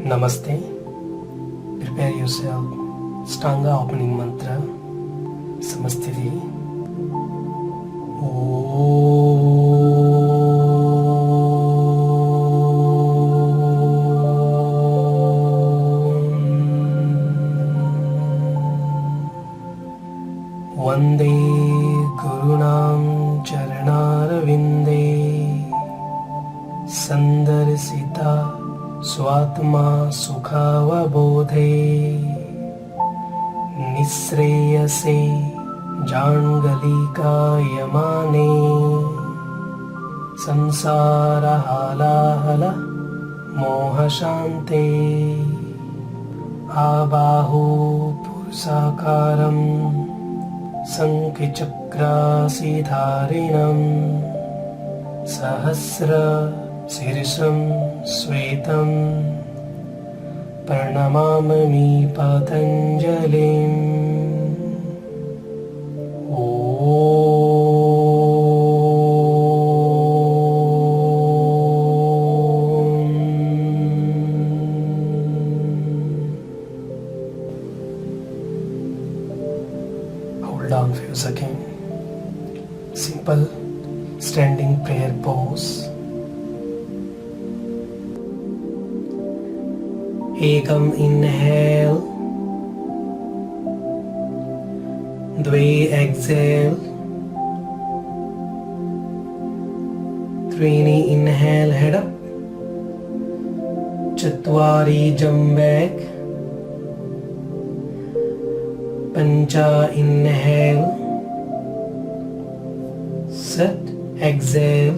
Namaste. Prepare yourself. Stanga opening mantra. Samastiti. Vande Gurunam Charanarvinde Sandarsita Swatma Sukhavabodhe Nisreyase Jangalikayamane Samsara Halahala Mohashante Abahu Pursakaram Sankichakrasidharinam Sahasra Sirisam Svetam Pranamami Patanjalim Hold on for a second. Simple standing prayer pose. Ekam inhale, dve exhale, trini inhale head up, chatwari jump back, pancha inhale, sit, exhale,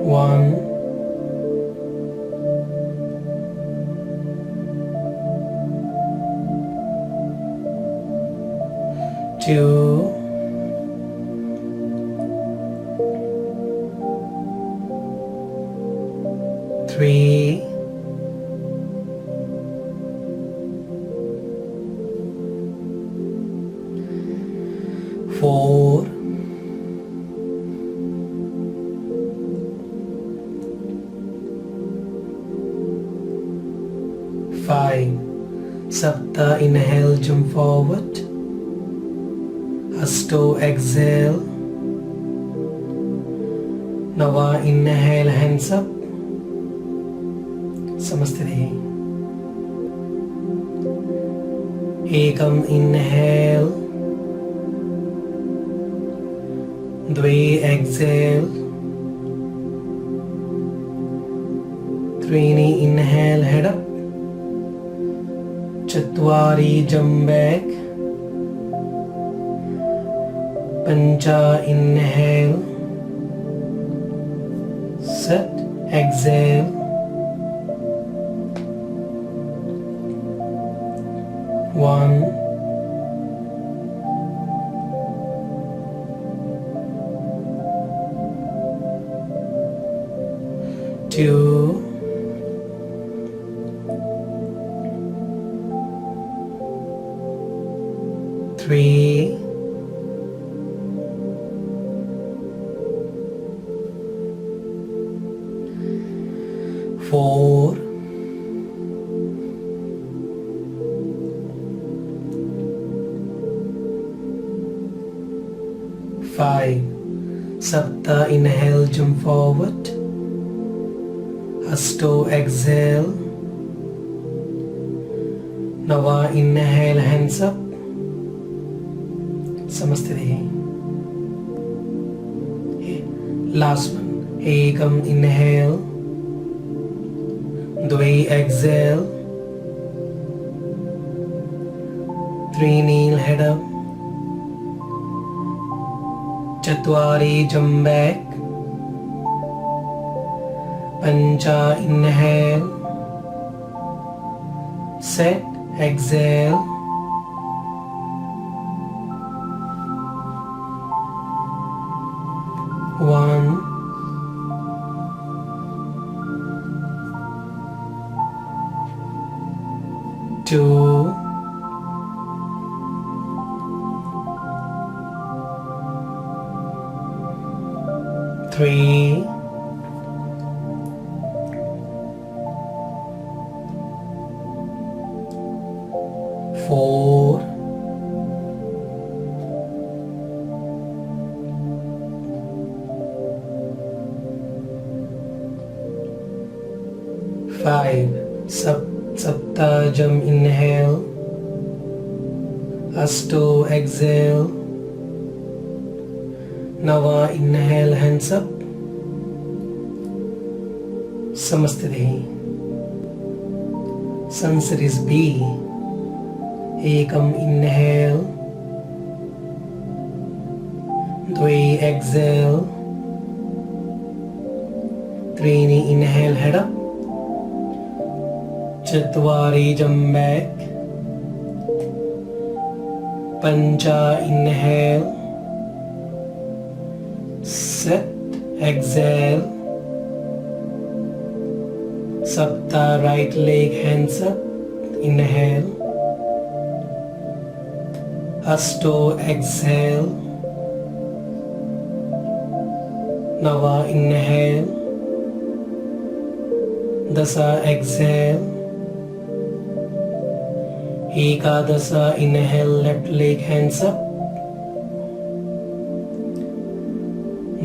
one, two, three, four, five. Sapta inhale, jump forward. Asto exhale. Nava inhale, hands up. Samastiti. Ekam inhale, dve exhale, trini inhale, head up, chatwari jump back, pancha inhale, sit, exhale, one, two, three, four, five. Sapta inhale, jump forward. Asto exhale. Nava inhale, hands up. Samastiti. Last one. Ekam inhale, dve exhale, trini head up, chatwari jump back, pancha inhale, set, exhale, one, two, 3, 4, 5. Saptajam inhale, Asto exhale, Nava inhale, hands up, Samastiti. Sunset is B. Ekam inhale, Dvi exhale, Trini inhale, head up, Chatwari jump back, Pancha inhale, set, exhale, Sapta right leg hands up, inhale, Asto exhale, Nava inhale, Dasa exhale, Ekadasa inhale, left leg hands up,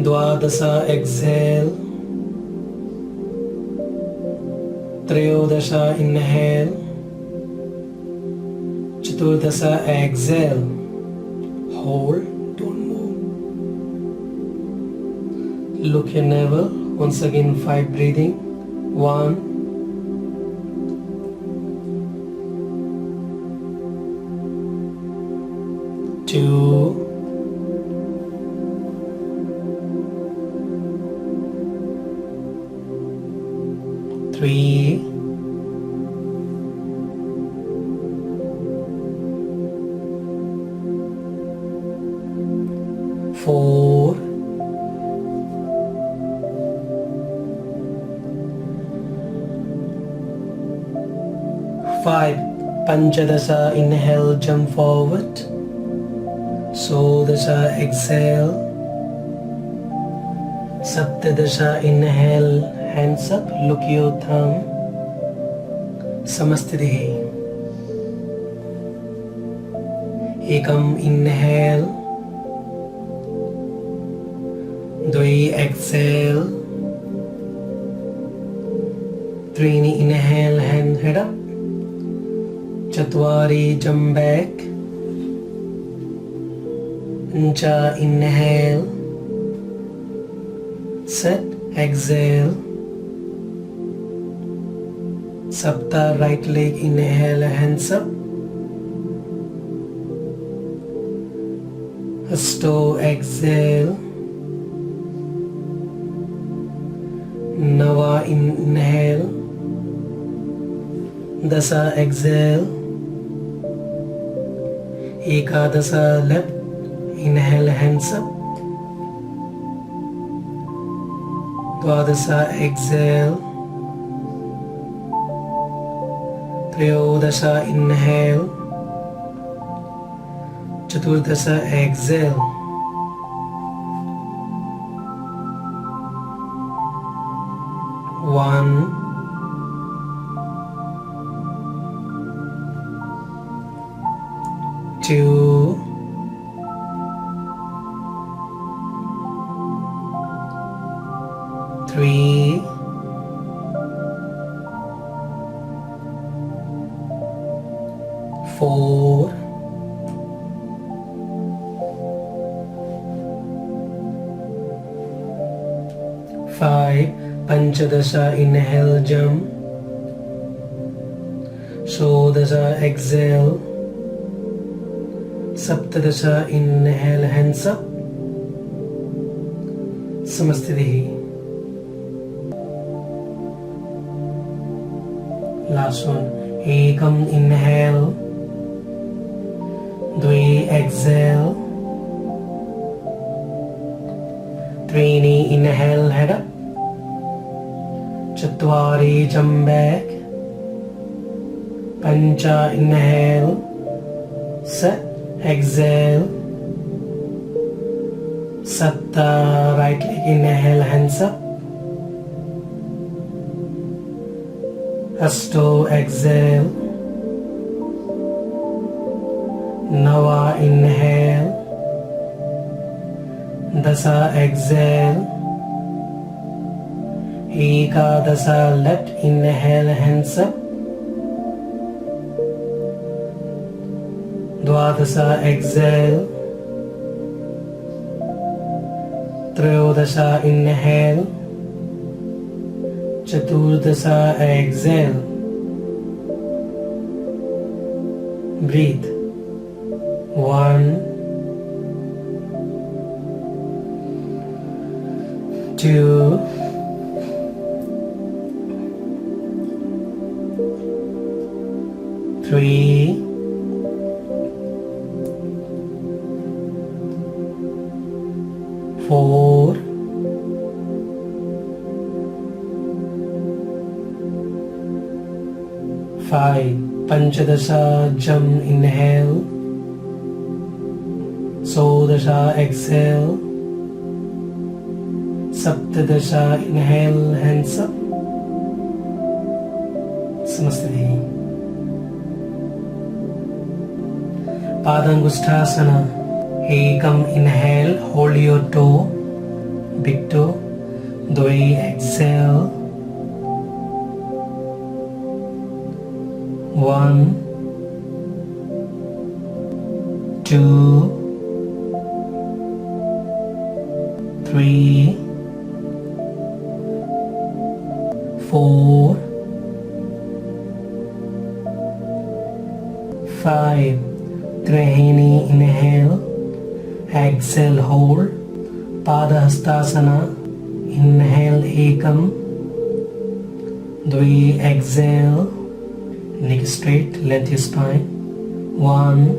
Dwadasa exhale, Trayodasha inhale, Chaturdasa exhale, hold, don't move. Look your navel, once again 5 breathing, 1, 2, 3, 4, 5. Panchadasa inhale, jump forward. Sodasha exhale, Saptadasha inhale, hands up, look your thumb, Samastiti. Ekam inhale, Dvi exhale, Trini inhale, head up, Chatwari jump back, Pancha inhale, set, exhale, Sapta right leg inhale, hands up, Asto exhale, Nava inhale, Dasa exhale, Ekadasa left, inhale, hands up, Dwadasa exhale, Trayodasha inhale, Chaturdasa exhale, 1, 2, 3, 4, 5. Panchadasha inhale, jump, Shodasha exhale, Saptadasha inhale, hands up, Samastiti. Last one. Ekam inhale, Dvi exhale, Trini inhale, head up, Chatwari jump back, Pancha inhale, set, exhale, 7 right leg, inhale, hands up. 8 exhale. 9 inhale. 10 exhale. 11 left, inhale, hands up. 12 exhale. 13 inhale. 14 exhale. Breathe. 1, 2, 3, 4, 5. Panchadasha jump, inhale. 16 exhale. 17 inhale, hands up. Samastiti. Padangusthasana. Ekam inhale, hold your toe, big toe. 2 exhale. 1, 2, 3, 4, 5. Grahini inhale, exhale, hold. Padahastasana. Inhale, ekam. 2 exhale. Neck straight, length your spine. 1,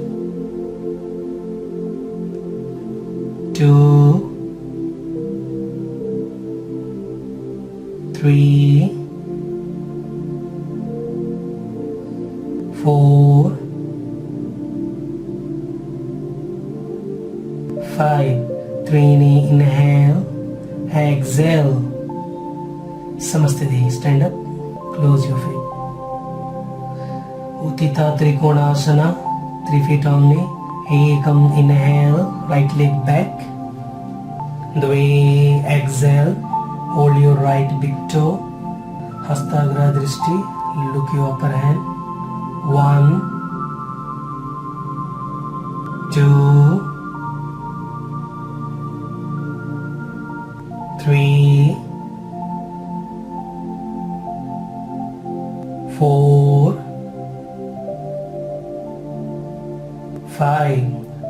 2, 3, 4, 5. Trini, inhale, exhale. Samastiti. Stand up, close your feet. Uttita Trikonasana, 3 feet only. Ekam inhale, right leg back. 2 exhale, hold your right big toe. Hastagra Drishti, look your upper hand. 1, 2, 3, 4, 5.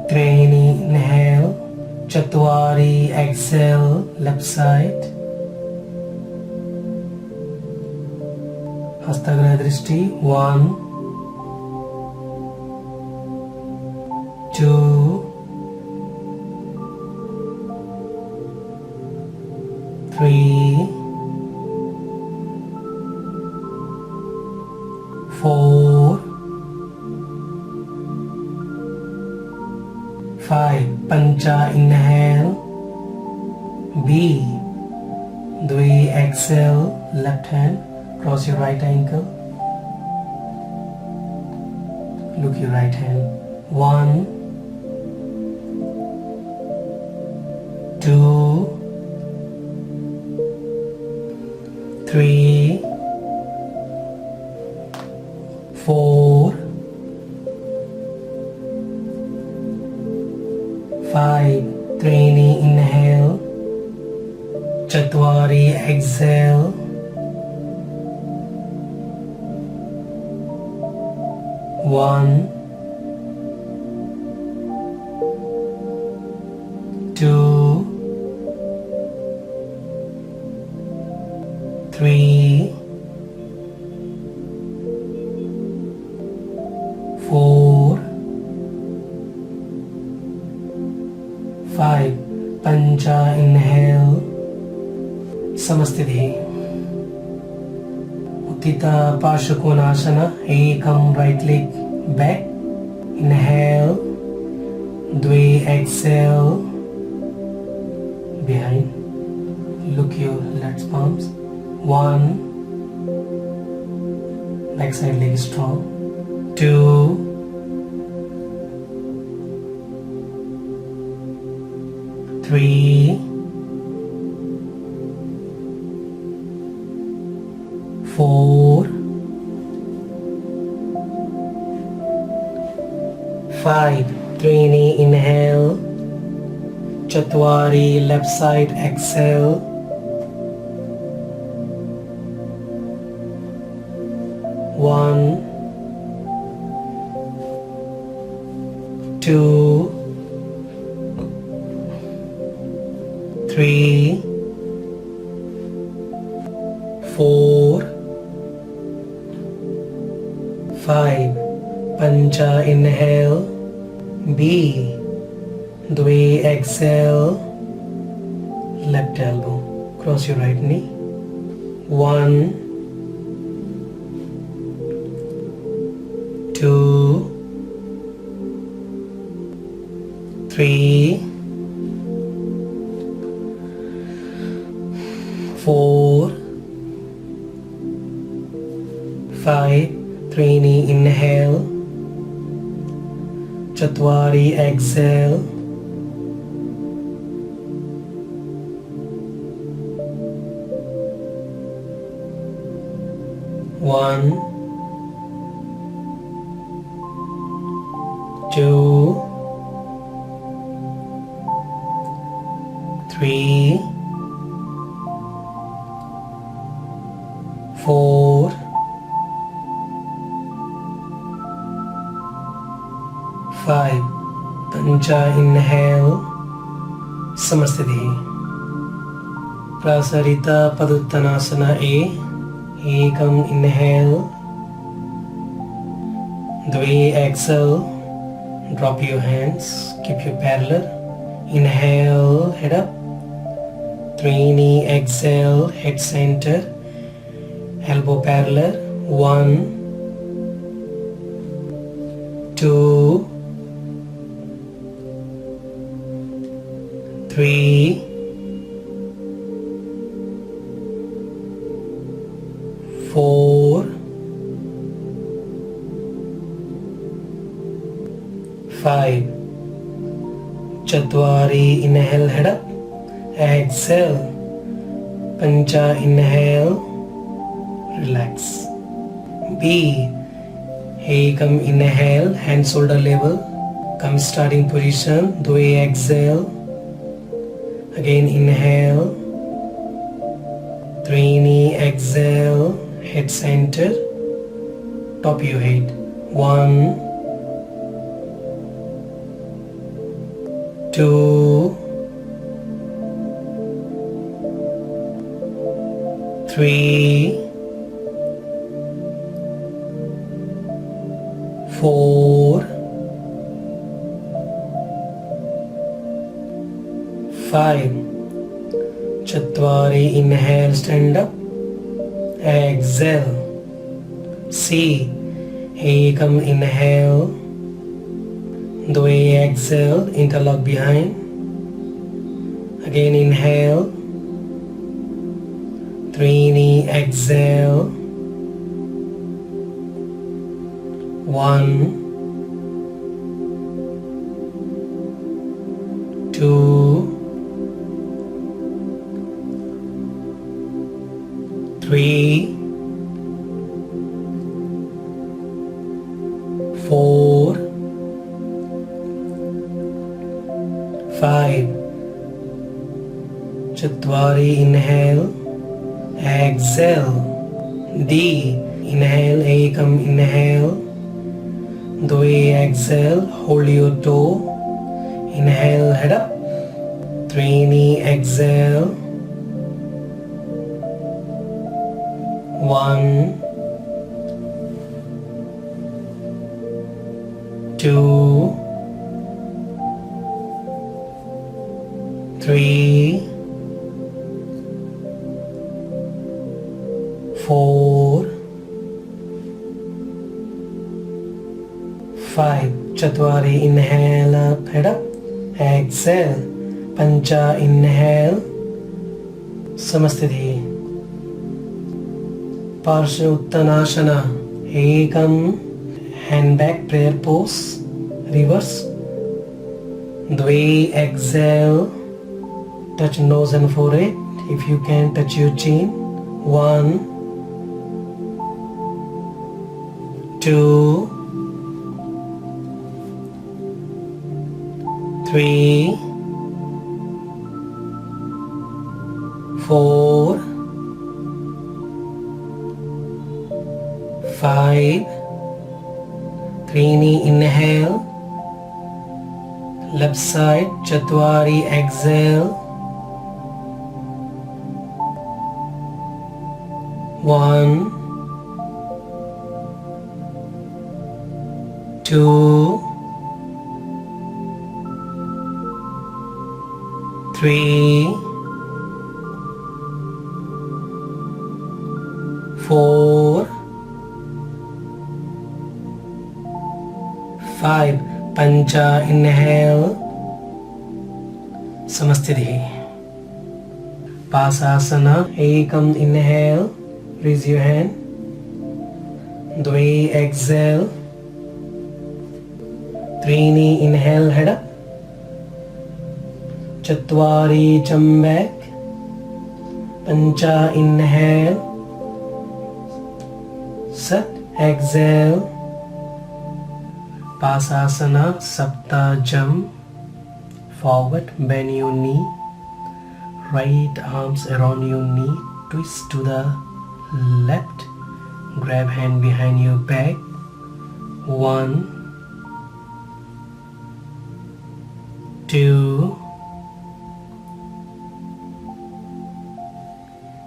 Trini inhale. Chatwari exhale, left side. Hastagra Drishti. 1, 2, 3, 4, 5. Pancha inhale. B. 2 exhale, left hand. Cross your right ankle. Look your right hand. 1, 2, 3, 4, 5. Trini inhale. Chatwari exhale. 1, 2, 3, 4, 5. Pancha inhale. Samastiti. Uttita Parshakonasana. Ekam right leg back. Inhale. 2 exhale. behind. Look your legs palms. 1, back side leg strong. 2, 3, 4, 5. 3 knee inhale. Chatwari left side exhale. 1, 2, 3, 4, 5. Pancha inhale. B. Dve exhale. Left elbow. Cross your right knee. 1, 2, 3, 4, 5. 3 knee inhale. Chatwari exhale. 1, 2, 3, 4, 5. Pancha inhale. Samasthiti. Prasarita Paduttanasana A. Ekam inhale. Dve exhale. Drop your hands. Keep your parallel. Inhale, head up. 3 knee exhale, head center. Elbow parallel. 1, 2, 3, 4, 5. Chatwari inhale, head up. Exhale. Pancha inhale. Relax. B. Ekam inhale, hand shoulder level. Come starting position. Dve exhale. Again inhale. 3 knee exhale. Head center. Top your head. 1, 2, 3, 4, 5. Chatwari inhale, stand up. Exhale. C. Ekam inhale. Dve exhale, interlock behind. Again inhale. 3 knee exhale. 1, 2, 3, 4, 5. Chatwari inhale. Exhale. D. Inhale, Ekam inhale. Dve exhale, hold your toe. Inhale, head up. 3 knee exhale. 1, 2, 3, 4, 5. Chatwari inhale up, head up. Exhale. Punch inhale समस्थिति पार्श्व उत्तानासना एकम hand back prayer pose reverse द्वे exhale touch nose and forehead if you can touch your chin 1 2 3 4 5 त्रीणि inhale left side चत्वारि exhale 1 2 3 4 5 punch inhale समस्थिति पासासना Ekam inhale raise your hand द्वे exhale त्रीणि inhale head up चत्वारि jump back punch inhale set exhale Pasasana Sapta jump forward, bend your knee, right arms around your knee, twist to the left, grab hand behind your back, 1 2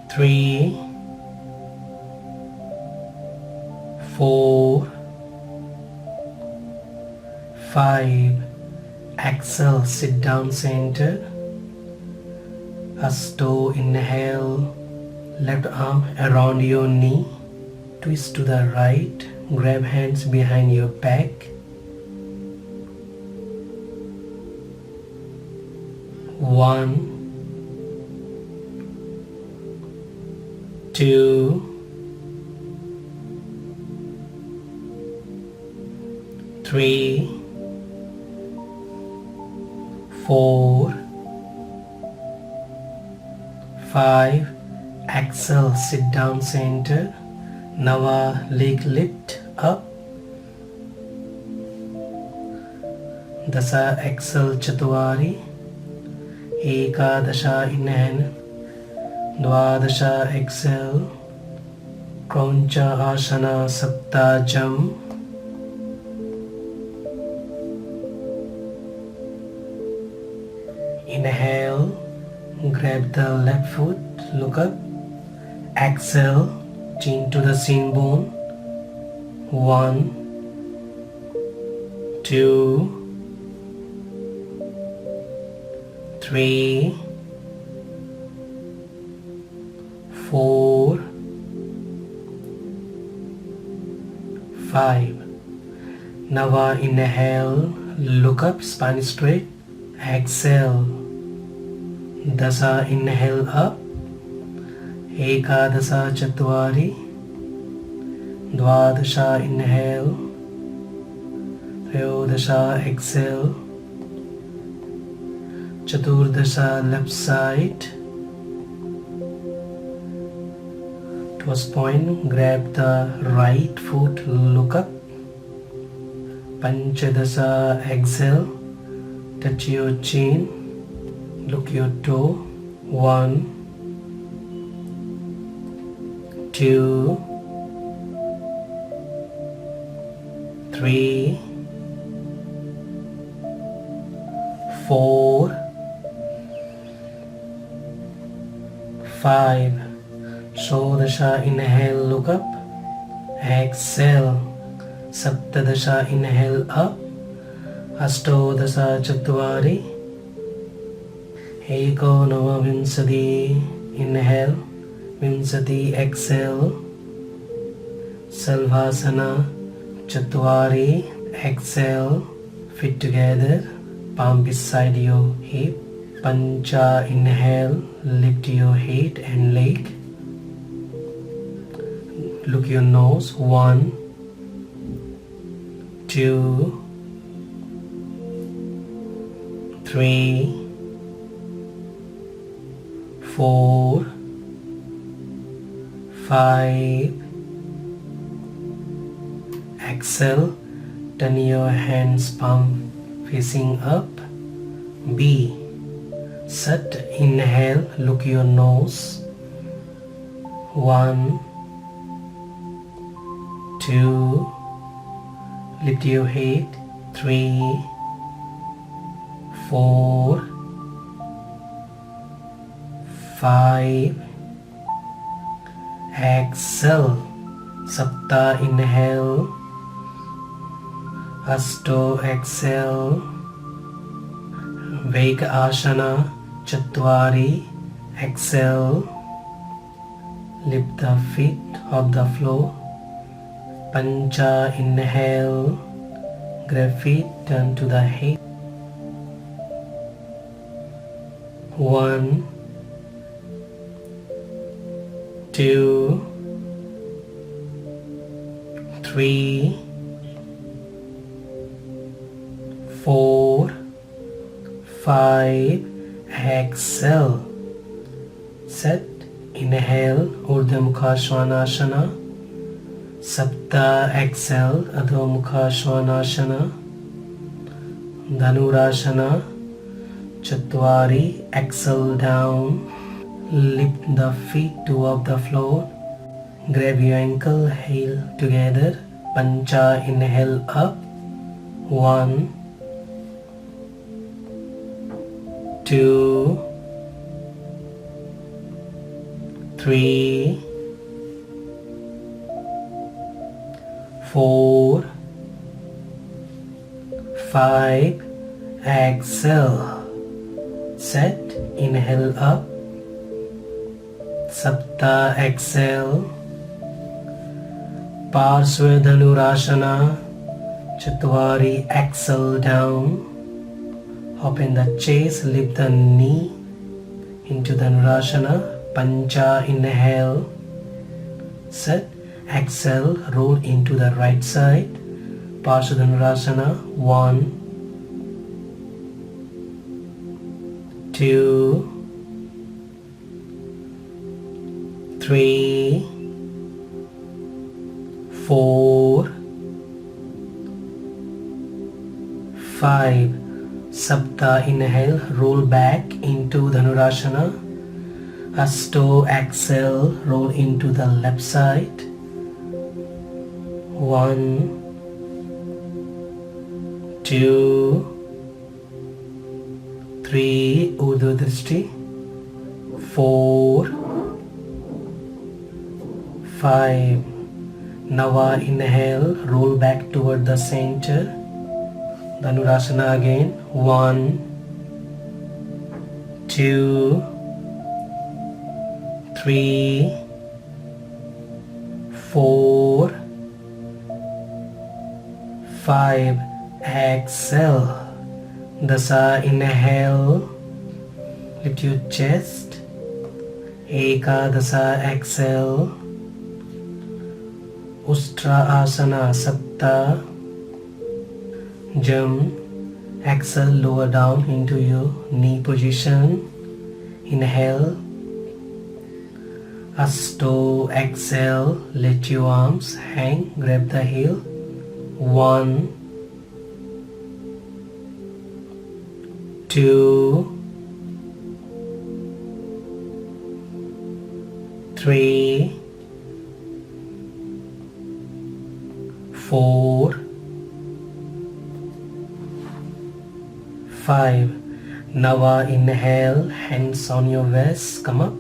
3 4 5 exhale sit down center Asto inhale left arm around your knee twist to the right grab hands behind your back 1 2 3 4 5 exhale sit down center Nava leg lift up Dasa exhale चत्वारि एकादश inhale द्वादश exhale क्रौंच आसना सप्त jump Inhale, grab the left foot, look up. Exhale, chin to the shin bone. 1 2 3 4 5 Nava inhale, look up, spine straight. Exhale Dasa inhale up Ekadasa चत्वारि द्वादश inhale त्रयोदश exhale चतुर्दश left side toes point grab the right foot look up Panchadasa exhale touch your chin look your toe 1 2 3 4 5 Shodasha inhale look up exhale Saptadasha inhale up Astodasha चत्वारि एकोनविंशति inhale विंशति exhale Salvasana चत्वारि exhale feet together palm beside your hip Pancha, inhale, lift your head and leg. Look your nose. 1, 2, 3, 4, 5. Exhale, turn your hands palm facing up. B. Sat, inhale, look your nose. 1, 2, lift your head. 3, 4, 5. Exhale, Sapta, inhale. Asto, exhale. Vega Asana, Chatwari, exhale. Lift the feet off the floor. Pancha, inhale. Grab feet, turn to the head. 1, 2, 3, 4, 5. Exhale. Set. Inhale, Urdhva Mukha Svanasana. Sapta, exhale, Adho Mukha Svanasana. Dhanurasana. Chatwari, exhale down. Lift the feet toward the floor. Grab your ankle, heel together. Pancha, inhale up. 1, 2, 3, 4, 5. Exhale. Set. Inhale up. Sapta, exhale. Parsva Dhanurasana. Chatwari, exhale down. Open the chest, lift the knee into Dhanurasana. Pancha, inhale. Set. Exhale, roll into the right side. Parsva Dhanurasana. 1, 2, 3, 4, 5. Sapta, inhale, roll back into Dhanurasana. Asto, exhale, roll into the left side. 1, 2, 3, Urdhva Drishti. 4, 5. Nava, inhale, roll back toward the center. Dhanurasana again. 1, 2, 3, 4, 5. Exhale. Dasa, inhale. Lift your chest. Ekadasa, exhale. Ustra Asana, Sapta. Jump. Exhale, lower down into your knee position. Inhale. Asto, exhale. Let your arms hang. Grab the heel. 1, 2, 3, 4, 5. Nava, inhale, hands on your waist, come up.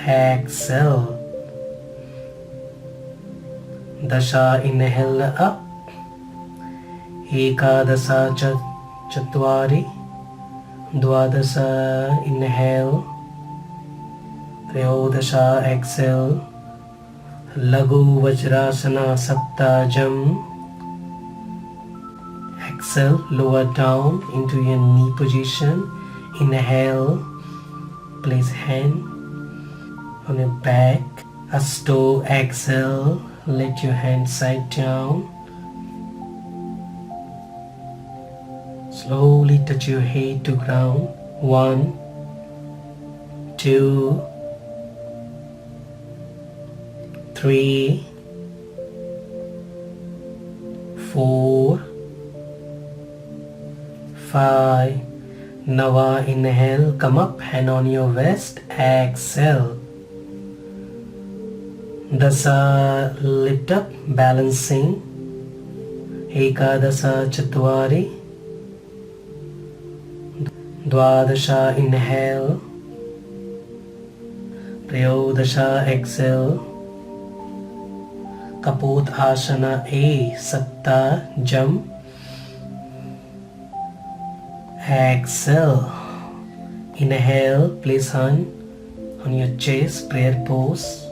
Exhale. Dasha, inhale up. Ekadasa, Chatwari. Dwadasa, inhale. Trayodasha, exhale. Lagu Vajrasana, Saptajam. Exhale, lower down into your knee position. Inhale, place hand on your back. Asto, exhale, let your hand side down. Slowly touch your head to ground. 1, 2, 3, 4, 5. Now inhale, come up, hand on your waist, exhale. Dasa, lift up, balancing. Ekadasa Chatwari. Dwadasha, inhale. Trayodasha, exhale. Kaput Asana A, Sapta, jump. Exhale. Inhale, place hand on your chest, prayer pose.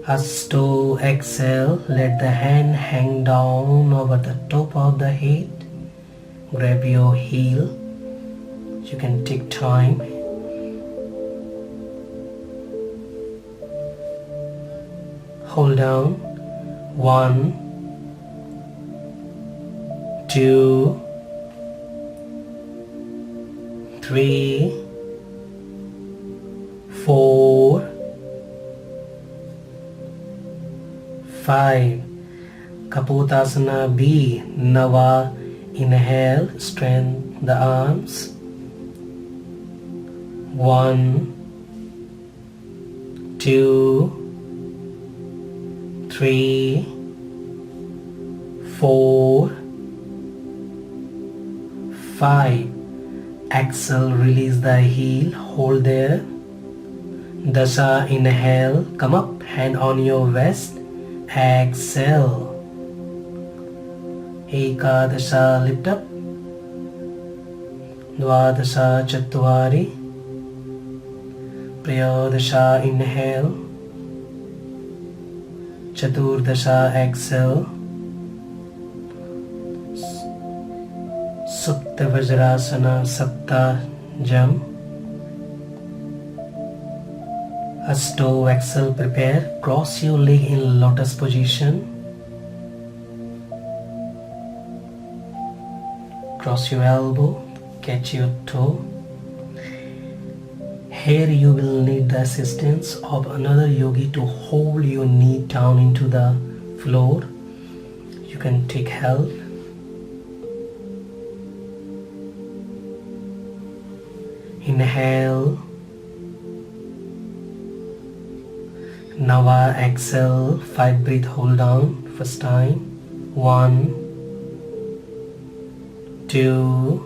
Asto, exhale, let the hand hang down over the top of the head. Grab your heel. You can take time. Hold down. 1, 2, 3, 4, 5. Kapotasana B. Nava. Inhale, strengthen the arms. 1, 2, 3, 4, 5. Exhale, release the heel, hold there. Dasha, inhale, come up, hand on your waist. Exhale. Ekadasha, lift up. Dwadasha Chatwari. Trayodasha, inhale. Chaturdasha, exhale. Supta Vajrasana, Sapta, jump. Asto, exhale, prepare. Cross your leg in lotus position. Cross your elbow, catch your toe. Here you will need the assistance of another yogi to hold your knee down into the floor. You can take help. Inhale. Now exhale, 5 breath, hold down. First time. 1, 2,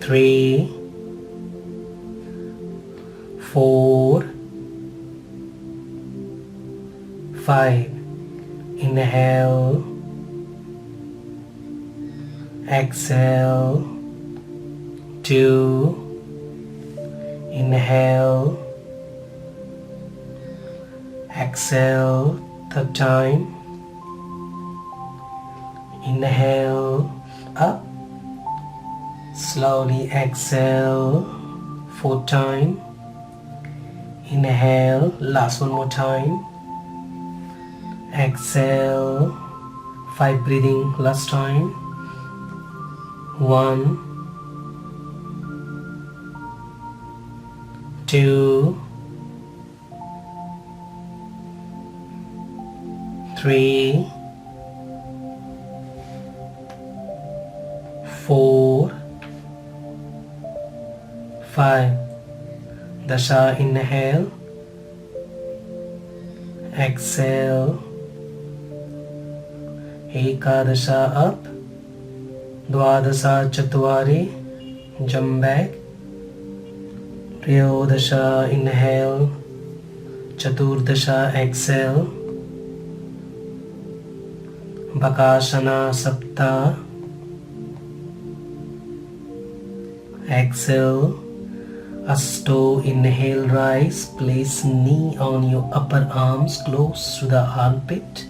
3, 4, 5. Inhale. Exhale. 2. Inhale. Exhale. Third time. Inhale. Up. Slowly exhale. Fourth time. Inhale. Last one more time. Exhale. 5 breathing last time. 1, 2, 3, 4, 5. Dasha, inhale. Exhale. Ekadasha, up. Dwadasa Chatwari, jump back. Trayodasha, inhale. Chaturdasha, exhale. Bakasana, Sapta. Exhale. Asto, inhale, rise. Place knee on your upper arms close to the armpit.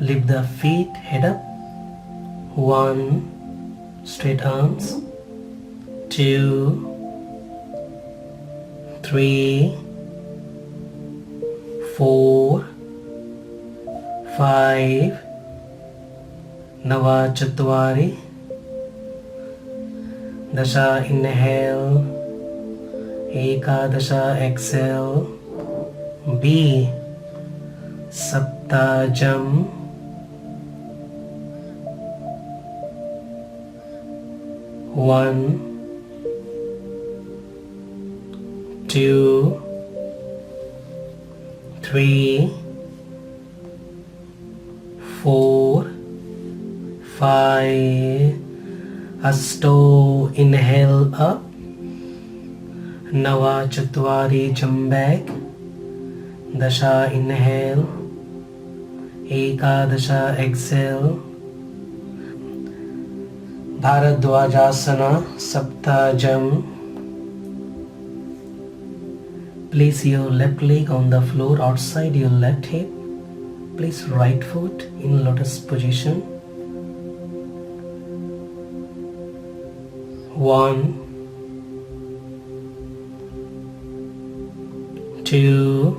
Lift the feet, head up. 1, straight arms. 2, 3, 4, 5, Navachatvari. Dasha inhale, Ekadasha exhale. B, Saptajam. 1, 2, 3, 4, 5. Asto, inhale up. Navachatvari, jump back. Dasha inhale, Ekadasha exhale. Bharadwajasana, Saptajam. Place your left leg on the floor outside your left hip. Place right foot in lotus position. 1, 2,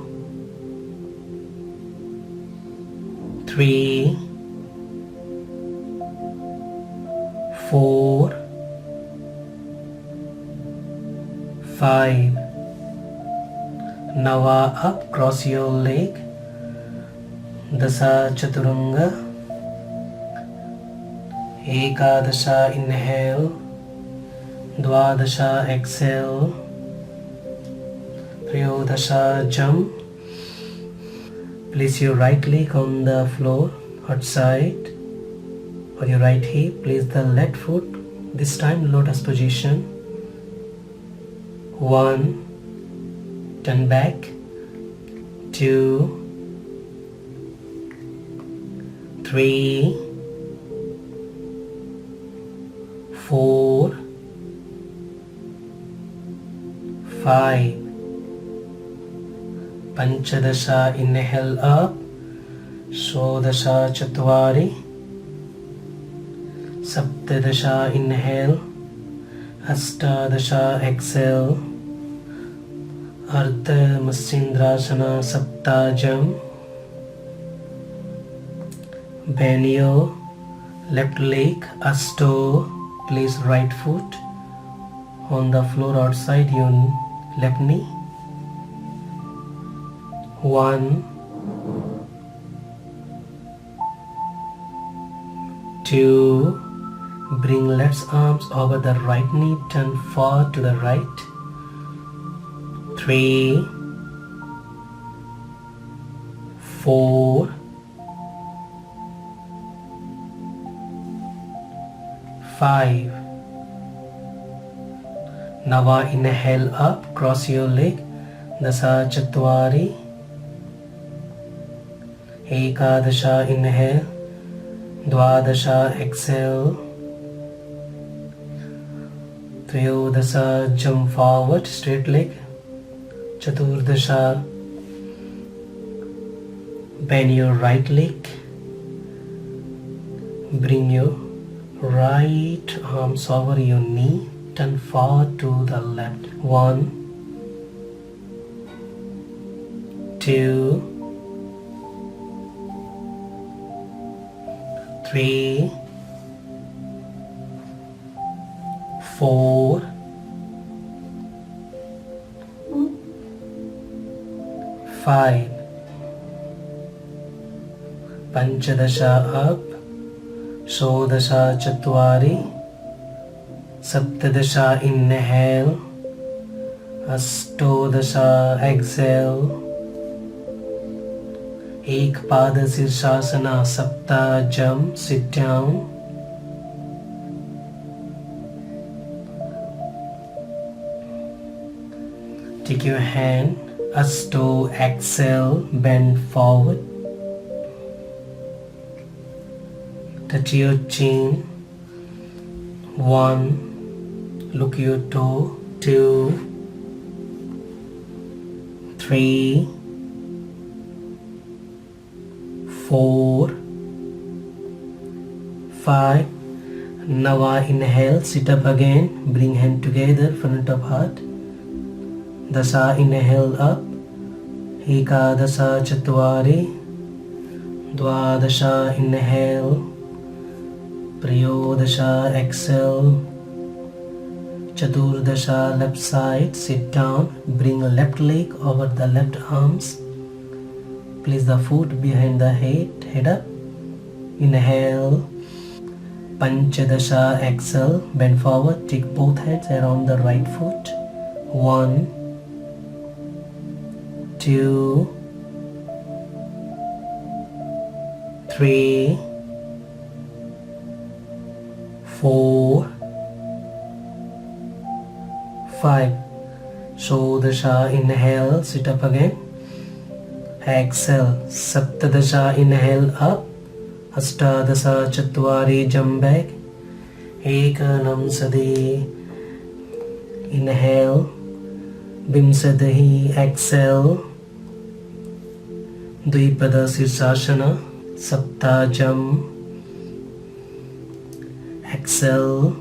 3, 4, 5. Nava up, cross your leg. Dasa chaturanga. Ekadasha inhale. Dwadasha exhale. Triyodasha jump. Place your right leg on the floor outside. On your right hip, place the left foot, this time lotus position. 1, turn back. 2, 3, 4, 5. Panchadasha inhale up. Shodasha chatvari. Saptadasha inhale. Astadasha exhale. Ardha Matsyendrasana Saptajam. Bend your left leg. Asto. Place right foot on the floor outside your left knee. 1, 2. Bring left arms over the right knee, turn far to the right. 3, 4, 5. Nava inhale up, cross your leg. Dasa Chatwari. Ekadasha inhale. Dwadasha exhale. Triyodasha jump forward, straight leg. Chaturdasha bend your right leg. Bring your right arms over your knee. Turn far to the left. 1, 2, 3, 4, 5. Panchadasha up. Shodasha Chatwari. Saptadasha inhale. Astodasha exhale. Ekpada Sirsasana Saptajam. Sit down. Take your hand. Asto exhale. Bend forward. Touch your chin. 1. Look your toe. 2, 3, 4, 5. Nava, inhale, sit up again, bring hand together, front of heart. Dasa, inhale up. Ekadasa Chatwari. Dwadasha, inhale. Prayodasha, exhale. Chaturdasha, left side, sit down, bring left leg over the left arms. Place the foot behind the head up. Inhale. Panchadasha, exhale, bend forward, take both hands around the right foot. 1, 2, 3, 4, 5. Shodasha, inhale, sit up again. Exhale. Saptadasha, inhale up. Astadasha Chatwari, jump back. Ekanam Sadi, inhale. Bimsadahi, exhale. Dvipada Sirsasana, Saptajam, exhale.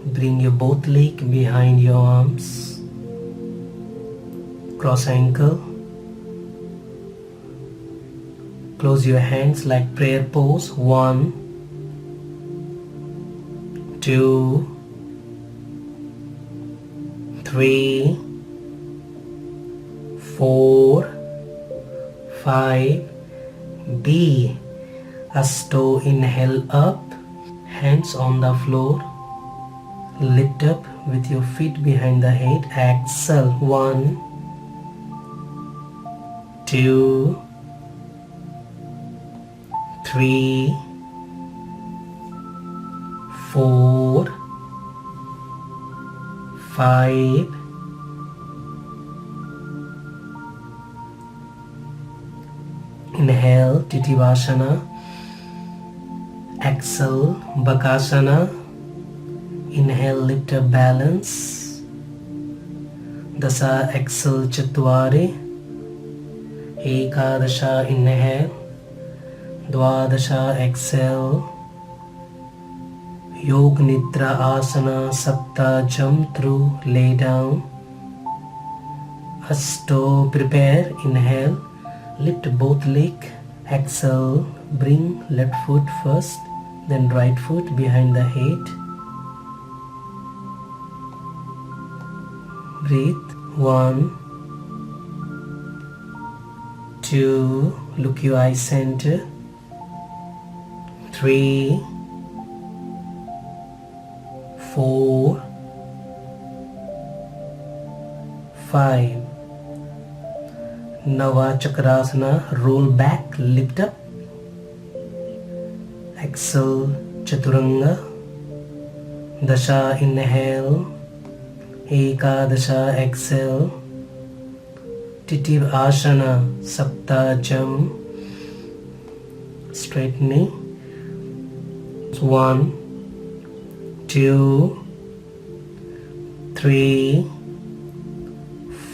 Bring your both legs behind your arms. Cross ankle. Close your hands like prayer pose. 1, 2, 3, 4, 5. B. Asto, inhale up. Hands on the floor. Lift up with your feet behind the head. Exhale. 1, 2, 3, 4, 5. Inhale, Titivasana. Exhale, Bakasana. Inhale, lift up, balance. Dasa, exhale, Chatwari. Ekadasha, inhale. Dwadasha, exhale. Yog Nidra Asana, Sapta, jump through, lay down. Asto, prepare, inhale. Lift both legs. Exhale, bring left foot first, then right foot behind the head. Breathe. 1, 2, look your eye center. 3, 4, 5. Nava Chakrasana, roll back, lift up. Exhale, Chaturanga. Dasha, inhale. Ekadasha, exhale. Titiv Asana, Sapta, jump. Straight knee. 1, 2, 3,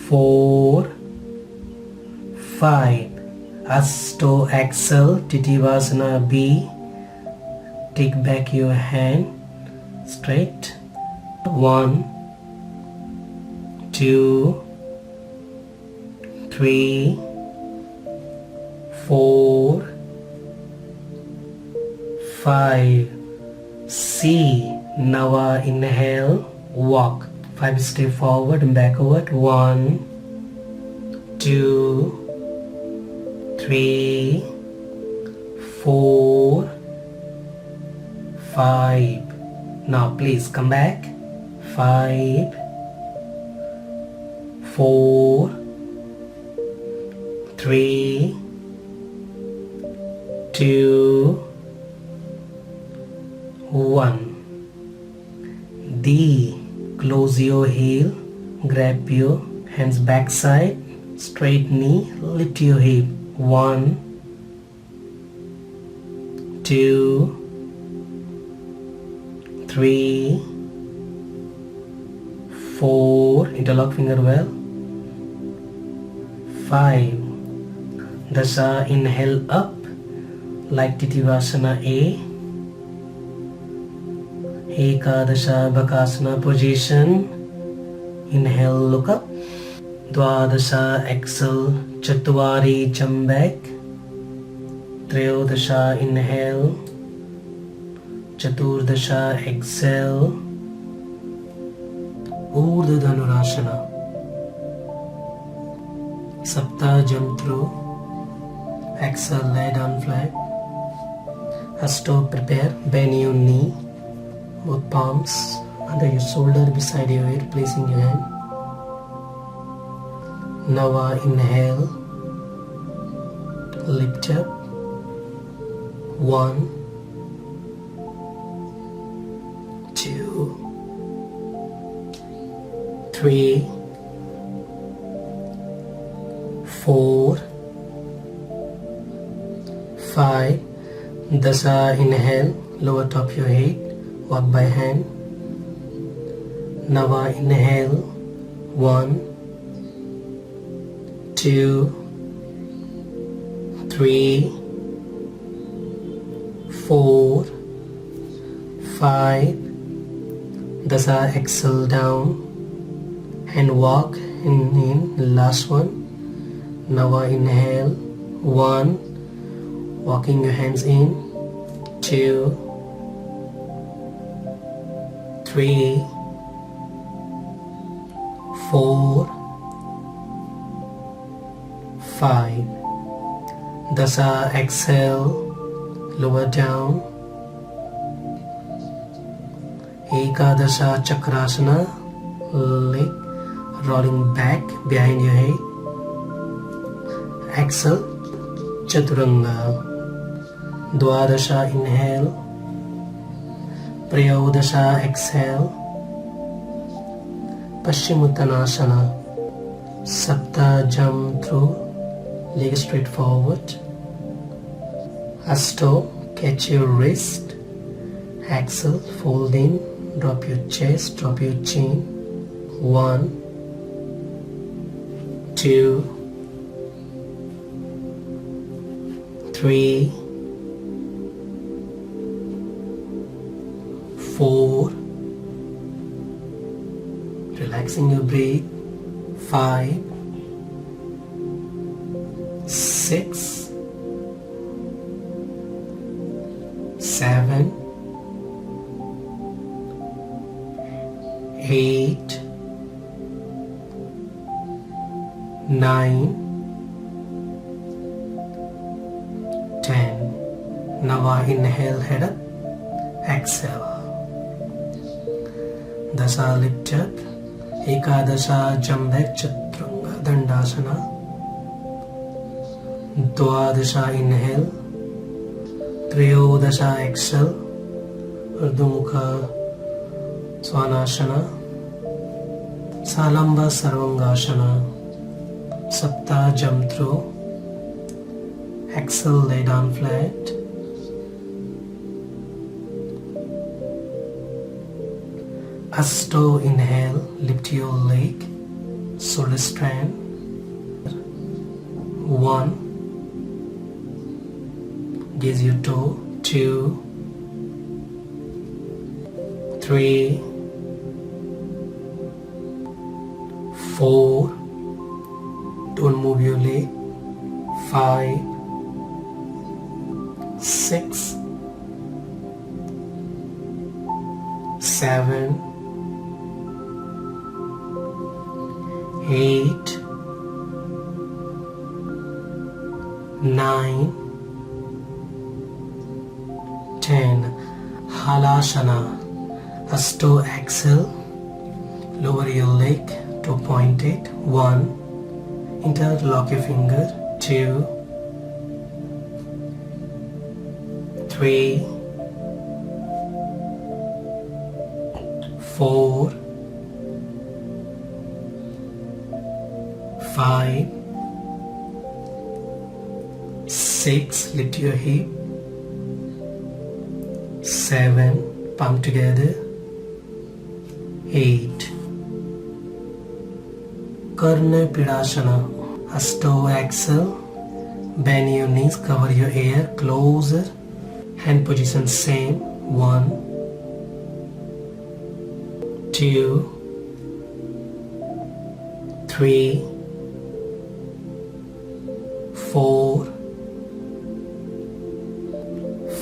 4, 5. Asto, exhale, Titivasana B. Take back your hand straight. 1, 2, 3, 4, 5. C. Nava, inhale, walk. 5 step forward and backward. 1, 2, 3, 4, 5. Now please come back. 5, 4, 3, 2, 1. D. Close your heel. Grab your hands backside. Straight knee. Lift your hip. 1, 2, 3, 4. Interlock finger well. 5. Dasha, inhale up like Titivasana A. Ekadasha, Bakasana position. Inhale, look up. Dwadasha, exhale, Chatwari, jump back. Trayodasha, inhale. Chaturdasha, exhale. Urdhva Dhanurasana. Sapta, jump through. Exhale, lay down flat. Asto, prepare. Bend your knee. Both palms under your shoulder beside your ear, placing your hand. Nava, inhale. Lift up. 1, 2, 3, 4, 5. Dasha, inhale, lower top your head, walk by hand. Nava, inhale, 1, 2, 3, 4, 5. Dasha, exhale down, hand walk in, last one. Nava, inhale, 1, walking your hands in, 2, 3, 4, 5. Dasha, exhale, lower down. Ekadasha, Chakrasana, leg rolling back behind your head. Exhale, Chaturanga. Dwadasha, inhale. Prayodasha, exhale. Paschimottanasana. Sapta, jump through, leg straight forward. Asto, catch your wrist. Exhale, fold in, drop your chest, drop your chin. 1, 2, 3, 4. Relaxing your breath. 5, 6, 7, 8, 9, 10. Now inhale, head up. Exhale. Dasha, lift up. Ekadasha, jump back, Chaturanga, Dandasana. Dwadasha, inhale. Trayodasha, exhale. Urdhva Svanasana. Salamba, Sarvangashana. Sapta, jump through. Exhale, lay down flat. Asto, inhale, lift your leg, shoulder strand. 1, gaze your toe. 2, 3, 4, don't move your leg. 5, 6, 7, 8, 9, 10. Halasana. Asto, exhale. Lower your leg to point it. 1. Interlock your finger. 2, 3, 4, 5, 6, lift your hip. 7, palm together. 8. Karna Pidasana. Asto, exhale. Bend your knees, cover your ear, closer. Hand position same. 1, 2, 3, 4,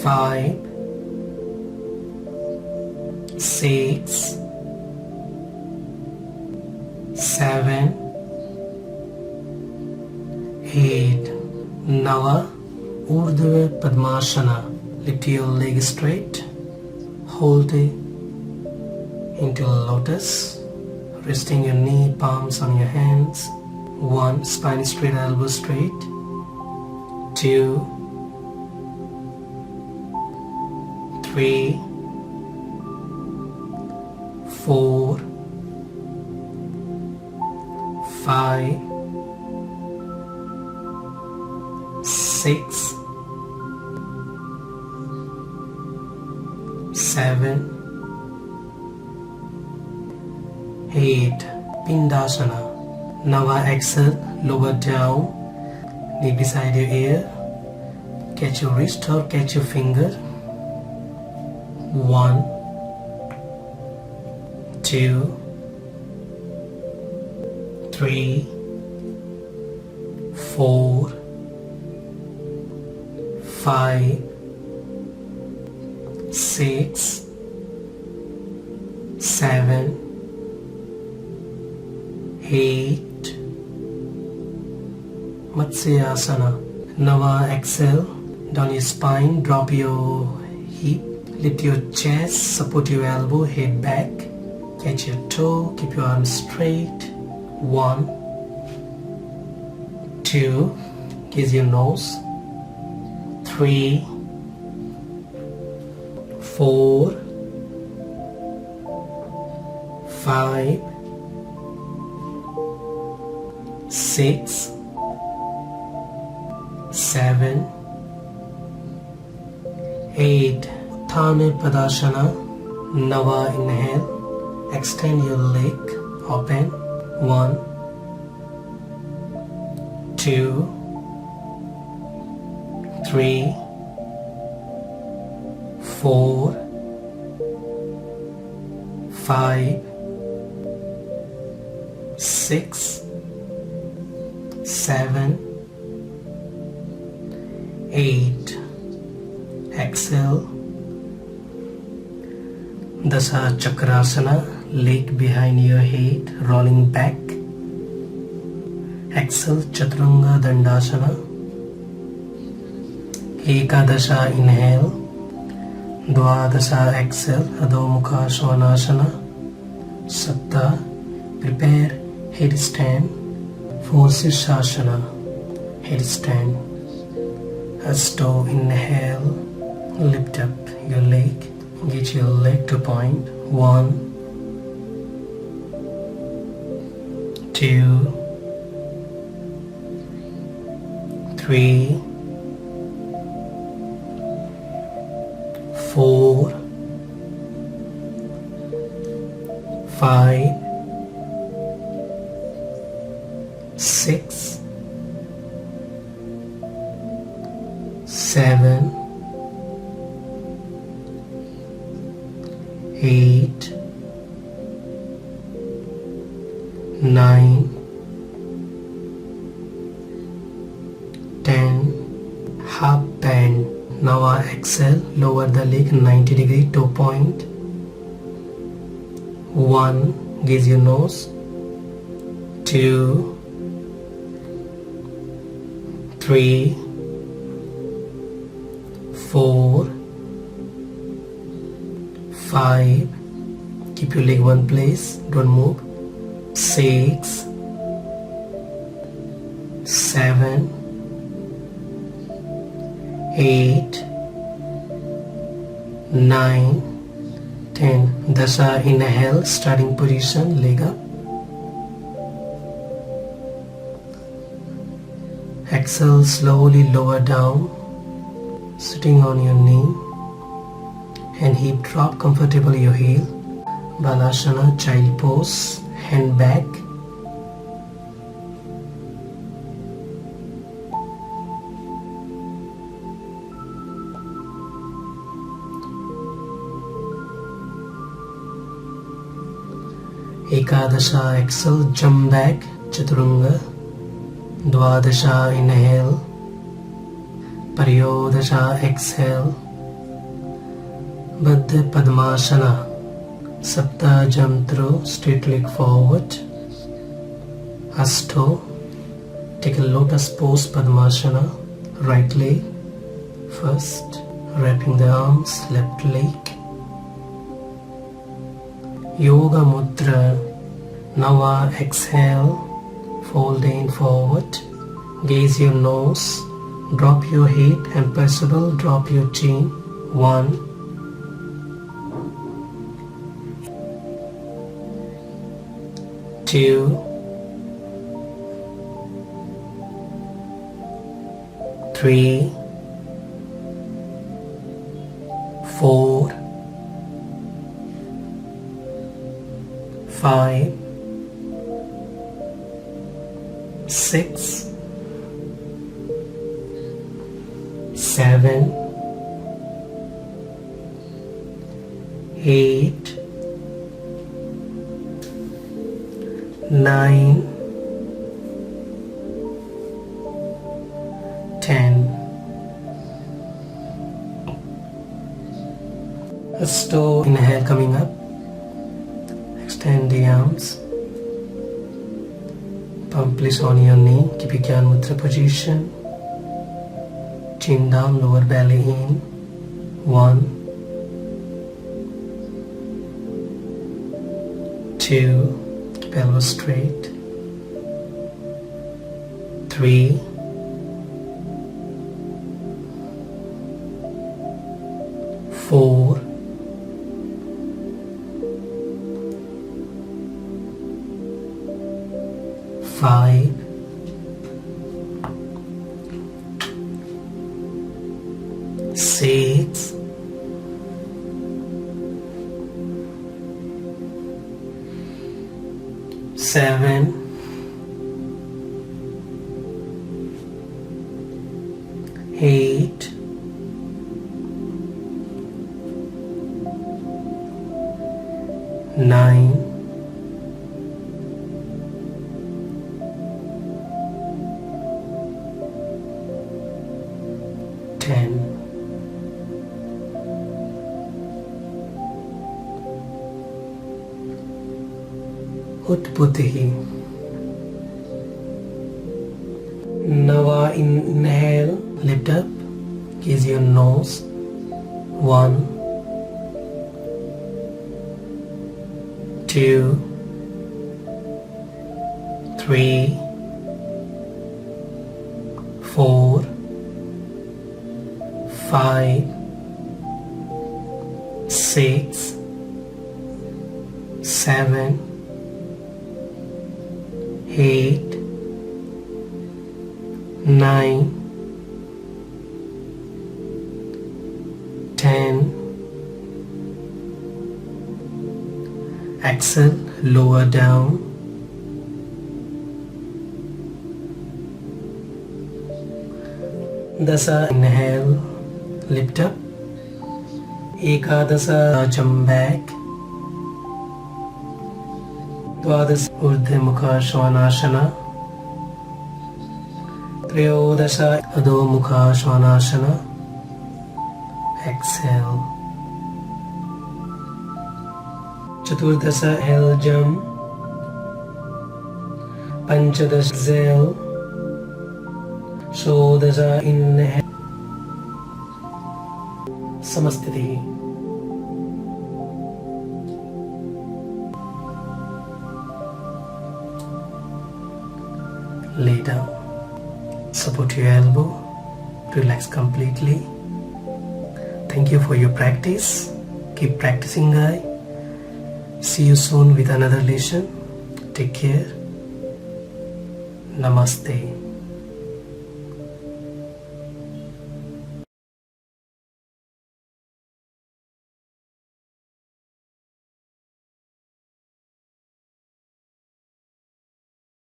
5, 6, 7, 8. Nava Urdhva Padmasana. Lift your leg straight. Hold it into lotus. Resting your knee, palms on your hands. 1. Spine straight, elbow straight. 2, 3, 4, 5, 6, 7, 8. Pindasana. Now exhale, lower down, knee beside your ear. Catch your wrist or catch your finger. 1, 2, 3, 4, 5, 6, 7, 8. Matsyasana. Now exhale, down your spine, drop your hip, lift your chest, support your elbow, head back, catch your toe, keep your arms straight. 1, 2, kiss your nose. 3, 4, 5, 6, 7, 8. Uttana Padasana. Nava inhale. Extend your leg. Open. 1, 2, 3, 4, 5, 6, 7, 8. Exhale. Dasa Chakrasana. Leg behind your head, rolling back. Exhale, Chaturanga Dandasana. Ekadasha inhale. Dwadasha exhale, Adho Mukha Svanasana. Sapta, prepare headstand for Sirsasana. Headstand. Asto inhale, lift up your leg. Get your leg to point. 1, 2, 3, 4, 5, 6, 7, 8, 9, 10. Half bend. Now exhale, lower the leg 90 degree toe point. 1, gaze your nose. 2, 3, 4, 5. Keep your leg one place, don't move. 6, 7, 8, 9, 10. Dasa inhale, starting position, leg up. Exhale, slowly lower down, sitting on your knee, and hip drop comfortably your heel. Balasana, child pose, hand back. Ekadasha, exhale, jump back, Chaturanga. Dwadasha, inhale. Paryodasha, exhale. Baddha Padmasana. Sapta, jump through, straight leg forward. Asto. Take a lotus pose, Padmasana. Right leg first. Wrapping the arms, left leg. Yoga Mudra. Nava, exhale. Folding forward. Gaze your nose. Drop your head and possible drop your chin. 1, 2, 3, 4, 5, 6, 7, 8, 9, 10. Asto, inhale coming up. Extend the arms. Palm place on your knee. Keep your Gyan Mudra position. Chin down, lower belly in. 1, 2, pelvis straight. 3, 4, 5, 6, 7, 8, 9, 10. Utputtihi. Nava, inhale, lift up, gaze your nose. 1, 2, 3, 4, 5, 6, 7, 8, 9, 10. Exhale, lower down. Dasa, inhale, lift up. Ekadasa, jump back. Dwadasa, Urdhva Mukha Svanasana. Triyodasha, Adho Mukha Svanasana. Exhale. Chaturdasha, L jump. Panchadasha, exhale. Shodasha, inhale. Samastiti. Lay down. Support your elbow. Relax completely. Thank you for your practice. Keep practicing, guys. See you soon with another lesson. Take care. Namaste.